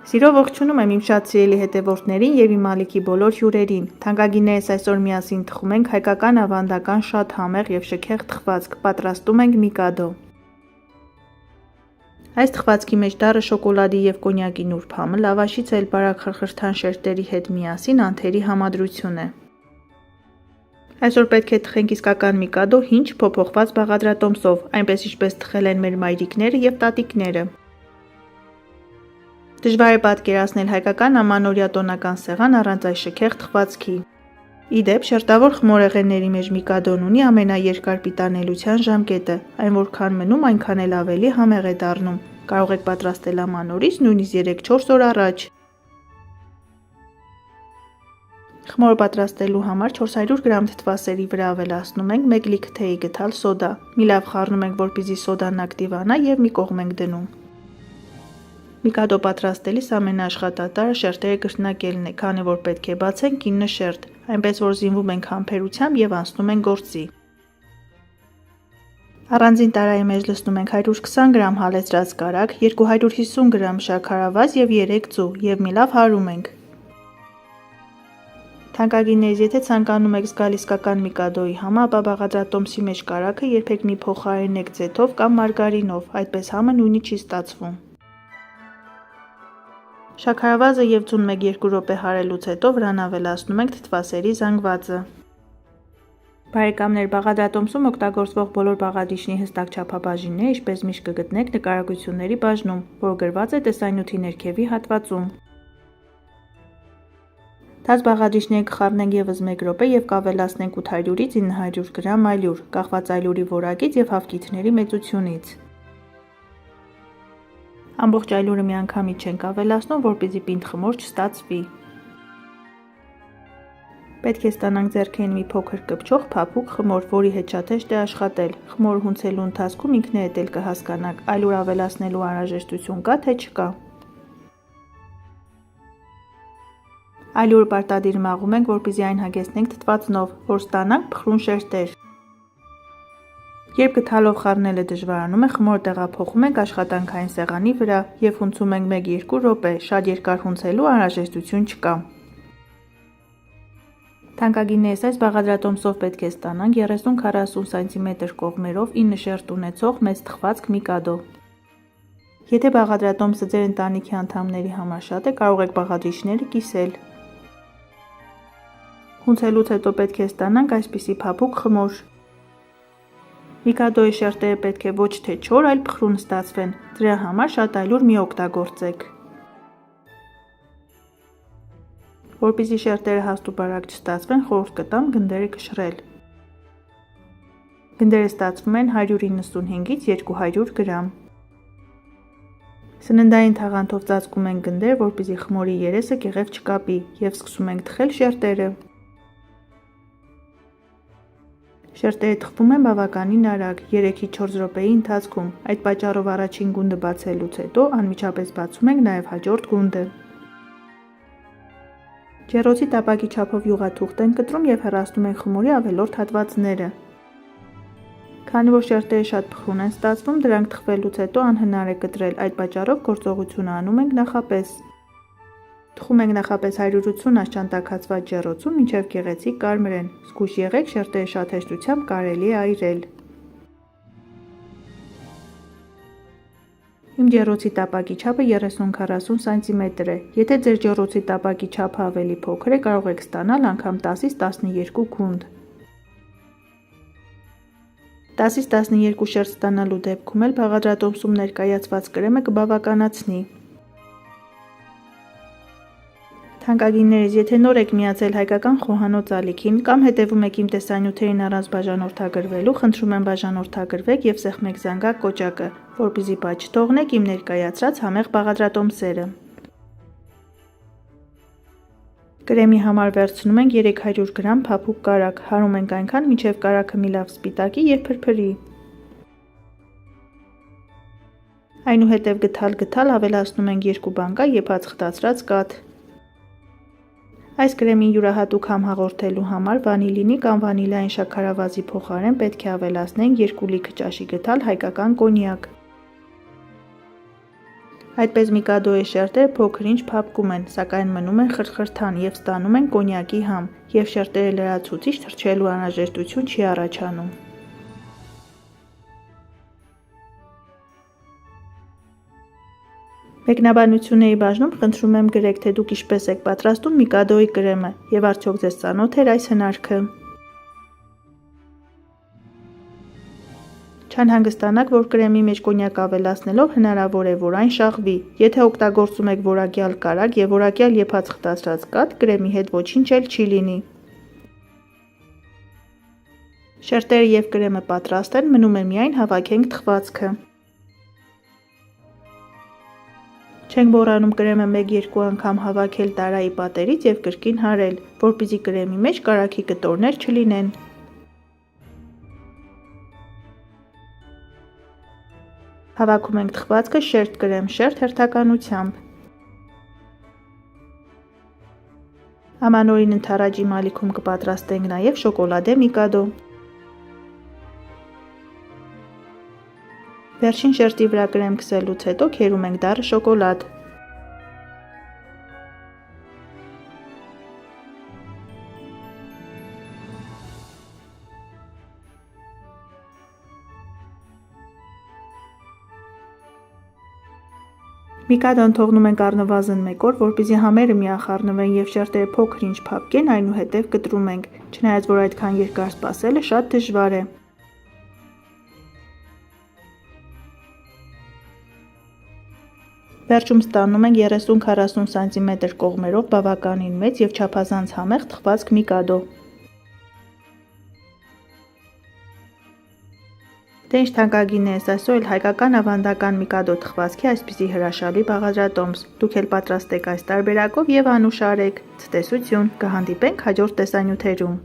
Սիրով ողջունում եմ իմ շատ սիրելի հետևորդներին և իմ ալիքի բոլոր հյուրերին։ Թանկագիններս այսօր միասին թխում ենք հայկական ավանդական շատ համեղ և շքեղ թխվածք, պատրաստում ենք միկադո։ Այս թխվածքի մեջ դառը շոկոլադի և կոնյակի նուրբ համը, լավաշից էլ բարակ խրխրթան շերտերի հետ միասին անթերի համադրություն է։ Այսօր պետք է թխենք իսկական միկադո հինչ փոփոխված բաղադրատոմսով, այնպես ինչպես թխել են մեր մայրիկները և տատիկները։ Դժվար է պատկերացնել հայկական ամանորյա տոնական սեղան առանց այս շքեղ թխվածքի։ Ի դեպ, շերտավոր խմորեղենների մեջ միկադոն ունի ամենաերկար պիտանելիության ժամկետը, այն որքան մնում, այնքան էլ ավելի համեղ է դառնում։ Կարող եք պատրաստել ամանորից նույնիսկ 3-4 օր առաջ։ Խմորը պատրաստելու համար 400 գ թթվասերի վրա ավելացնում ենք 1 լիկ թեյի գդալ սոդա։ Մի լավ խառնում ենք, որպեսզի սոդան ակտիվանա և մի կողմ ենք դնում։ Միկադո պատրաստելիս ամենաաշխատատարը շերտերը կրկնակելն է, քանի որ պետք է բացենք 9 շերտ, այնպես որ զինվում ենք համբերությամբ և անցնում ենք գործի։ Առանձին տարայի մեջ լցնում ենք 120 գ հալեցրած կարագ, 250 գ շաքարավազ և 3 ձու և մի լավ հարում ենք։ Թանկագիններս, եթե ցանկանում եք զգալ իսկական միկադոյի համը, ապա բաղադրատոմսի մեջ կարագը երբեք մի փոխարինեք ձեթով կամ մարգարինով, այդպես համը նույնը չի ստացվում։ Շաքարավազը և ձուն 1-2 րոպե հարելուց հետո վրան ավելացնում ենք թթվասերի զանգվածը։ Բարեկամներ, բաղադրատոմսում օգտագործվող բոլոր բաղադրիչների հստակ չափաբաժինները, ինչպես միշտ կգտնեք նկարագրությունների բաժնում, որ գրված է տեսանյութի ներքևի հատվածում։ Թաց բաղադրիչները կխառնենք ևս 1 րոպե և կավելացնենք 800-ից 900 գ ալյուր, կախված ալյուրի որակից և հավկիթների մեծությունից։ Ամբողջ ալյուրը միանգամից չենք ավելացնում, որպեսզի պինդ խմոր չստացվի։ Պետք է ստանանք ձեռքերին մի փոքր կպչող փափուկ խմոր, որի հետ շատ հեշտ է աշխատել։ Խմորը հունցելու ընթացքում ինքներդ էլ կհասկանաք՝ ալյուր ավելացնելու անհրաժեշտություն կա թե չկա։ Ալյուրը պարտադիր մաղում ենք, որպեսզի այն հագեցնենք թթվածնով, որ ստանանք փխրուն շերտեր։ Երբ գդալով խառնելը դժվարանում է, խմորը տեղափոխում ենք աշխատանքային սեղանի վրա և հունցում ենք 1-2 րոպե, շատ երկար հունցելու անհրաժեշտություն չկա։ Թանկագիններս, այս բաղադրատոմսով պետք է ստանանք 30-40 սմ կողմերով 9 շերտ ունեցող մեծ թխվածք միկադո։ Եթե բաղադրատոմսը ձեր ընտանիքի անդամների համար շատ է, կարող եք բաղադրիչները կիսել։ Հունցելուց հետո պետք է ստանանք այսպիսի փափուկ խմոր։ Միկադոյի շերտերը պետք է ոչ թե չոր, այլ փխրուն ստացվեն, դրա համար շատ ալյուր մի օգտագործեք։ Որպեսզի շերտերը հաստ ու բարակ չստացվեն, խորհուրդ կտամ գնդերը կշռել։ Գնդերը ստացվում են 195-ից 200 գ։ Սննդային թաղանթով ծածկում ենք գնդերը, որպեսզի խմորի երեսը կեղև չկապի, և սկսում ենք թխել շերտերը։ Շերտերը թխվում են բավականին արագ, 3-4 րոպեի ընթացքում, այդ պատճառով առաջին գունդը բացելուց հետո անմիջապես բացում ենք նաև հաջորդ գունդը։ Ջեռոցի տապակի չափով յուղաթուղթ ենք կտրում և հեռացնում ենք խմորի ավելորդ հատվածները։ Քանի որ շերտերը շատ փխրուն են ստացվում, դրանք թխվելուց հետո անհնար է կտրել, այդ պատճառով գործողությունը անում ենք նախապես։ Թխում ենք նախապես 180 աստիճան տաքացված ջեռոցում, մինչև գեղեցիկ կարմրեն։ Զգույշ եղեք, շերտերը շատ հեշտությամբ կարելի է այրել։ Իմ ջեռոցի տապակի չափը 30-40 սմ է։ Եթե ձեր ջեռոցի տապակի չափը ավելի փոքր է, կարող եք ստանալ անգամ 10-ից 12 գունդ։ 10-ից 12 շերտ ստանալու դեպքում էլ բաղադրատոմսում ներկայացված կրեմը կբավականացնի։ Թանկագիններս, եթե նոր եք միացել հայկական խոհանոց ալիքին կամ հետևում եք իմ տեսանյութերին առանց բաժանորդագրվելու, խնդրում եմ բաժանորդագրվեք և սեղմեք զանգակ կոճակը, որպեսզի բաց չթողնեք իմ ներկայացրած համեղ բաղադրատոմսերը։ Կրեմի համար վերցնում ենք 300 գ փափուկ կարագ, հարում ենք այնքան, մինչև կարագը մի լավ սպիտակի և փրփրի։ Այնուհետև գդալ ավելացնում ենք 2 բանկա եփած խտացրած կաթ։ Այս կրեմին յուրահատուկ համ հաղորդելու համար վանիլինի կամ վանիլային շաքարավազի փոխարեն պետք է ավելացնենք 2 լիքը ճաշի գդալ հայկական կոնյակ։ Այդպես Միկադոյի շերտերը փոքր-ինչ փափկում են, սակայն մնում են խրթխրթան և ստանում են կոնյակի համ, և շերտերը լրացուցիչ թրջելու անհրաժեշտություն չի առաջանում։ Մեկնաբանությունների բաժնում խնդրում եմ գրեք, թե դուք ինչպես եք պատրաստում Միկադոյի կրեմը և արդյոք ձեզ ծանոթ էր այս հնարքը։ Չանհանգստանաք, որ կրեմի մեջ կոնյակ ավելացնելով հնարավոր է, որ այն շաղվի։ Եթե օգտագործում եք որակյալ կարագ և որակյալ եփած խտացրած կաթ, կրեմի հետ ոչինչ էլ չի լինի։ Շերտերը և կրեմը պատրաստ են, մնում է միայն հավաքենք թխվածքը։ Չենք մոռանում կրեմը 1-2 անգամ հավաքել տարայի պատերից և կրկին հարել, որպեսզի կրեմի մեջ կարագի կտորներ չլինեն։ Հավաքում ենք թխվածքը շերտ-կրեմ-շերտ հերթականությամբ։ Ամանորին ընդառաջ իմ ալիքում կպատրաստենք նաև շոկոլադե Միկադո։ Վերջին շերտի վրա կրեմ քսելուց հետո քերում ենք դառը շոկոլադ։ Միկադոն թողնում ենք առնվազն 1 օր, որպեսզի համերը միախառնվեն և շերտերը փոքր-ինչ փափկեն, այնուհետև կտրում ենք, չնայած որ այդքան երկար սպասելը շատ դժվար է։ Վերջում ստանում ենք 30-40 սմ կողմերով բավականին մեծ և չափազանց համեղ թխվածք Միկադո։ Դե ինչ թանկագիններս, այսօր էլ հայկական ավանդական Միկադո թխվածքի այսպիսի հրաշալի բաղադրատոմս։ Դուք էլ պատրաստեք այս տարբերակով և անուշ արեք։ Ցտեսություն, կհանդիպենք հաջորդ տեսանյութերում։